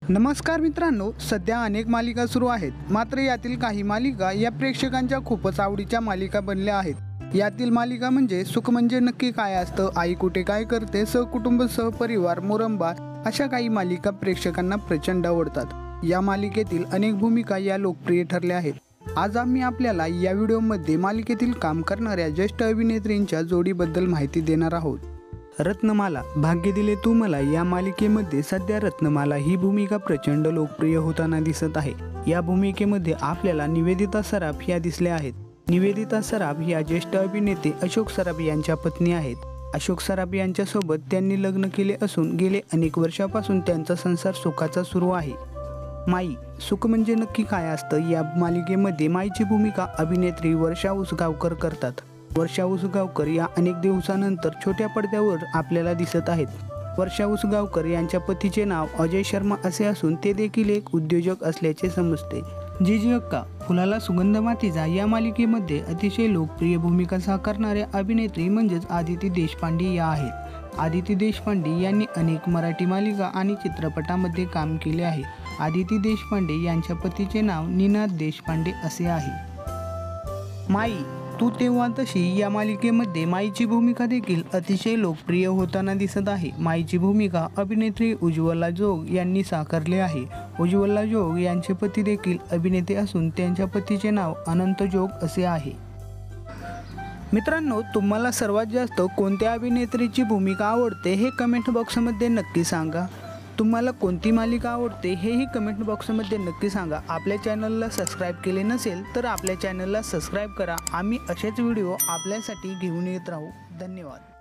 नमस्कार मित्रांनो, सध्या अनेक मालिका सुरू आहेत, मात्र यातील काही मालिका या प्रेक्षकांच्या खूपच आवडीच्या मालिका बनल्या आहेत। यातील मालिका म्हणजे सुख म्हणजे नक्की काय असतं, आई कुठे काय करते, सहकुटुंब सहपरिवार, मोरंबा अशा काही मालिका प्रेक्षकांना प्रचंड आवडतात। या मालिकेतील अनेक भूमिका या लोकप्रिय ठरल्या आहेत। आज आम्ही आपल्याला या व्हिडिओमध्ये मालिकेतील काम करणाऱ्या ज्येष्ठ अभिनेत्रींच्या जोडीबद्दल माहिती देणार आहोत। रत्नमाला भाग्य दिले तू मला या मालिकेमध्ये सध्या रत्नमाला ही भूमिका प्रचंड लोकप्रिय होताना दिसत आहे। या भूमिकेमध्ये आपल्याला निवेदिता सराफ या दिसल्या आहेत। निवेदिता सराफ या ज्येष्ठ अभिनेते अशोक सराफ यांच्या पत्नी आहेत। अशोक सराफ यांच्यासोबत त्यांनी लग्न केले असून गेले अनेक वर्षापासून त्यांचा संसार सुखाचा सुरू आहे। माई सुख म्हणजे नक्की काय असतं या मालिकेमध्ये माईची भूमिका अभिनेत्री वर्षा उसगावकर करतात। वर्षा उसगावकर या अनेक दिवसानंतर छोट्या पडद्यावर आपल्याला दिसत आहेत। वर्षा उसगावकर यांच्या पतीचे नाव अजय शर्मा असे असून ते देखील एक उद्योजक असल्याचे समजते। जीजी अक्का फुलाला सुगंध मातीचा या मालिकेमध्ये अतिशय लोकप्रिय भूमिका साकारणाऱ्या अभिनेत्री म्हणजेच आदिती देशपांडे या आहेत। आदिती देशपांडे यांनी अनेक मराठी मालिका आणि चित्रपटामध्ये काम केले आहे। आदिती देशपांडे यांच्या पतीचे नाव निनाद देशपांडे असे आहे। माई तू तेव्हा तशी या मालिकेमध्ये माईची भूमिका देखील अतिशय लोकप्रिय होताना दिसत आहे। माईची भूमिका अभिनेत्री उज्ज्वला जोग यांनी साकारली आहे। उज्ज्वला जोग यांचे पती देखील अभिनेते असून त्यांच्या पतीचे नाव अनंत जोग असे आहे। मित्रांनो, तुम्हाला सर्वात जास्त कोणत्या अभिनेत्रीची भूमिका आवडते हे कमेंट बॉक्समध्ये नक्की सांगा। तुम्हाला कोणती मालिका आवडते हेही कमेंट बॉक्समध्ये नक्की सांगा। आपल्या चॅनलला सबस्क्राईब केले नसेल तर आपल्या चॅनलला सबस्क्राईब करा। आम्ही असेच व्हिडिओ आपल्यासाठी घेऊन येत राहू। धन्यवाद।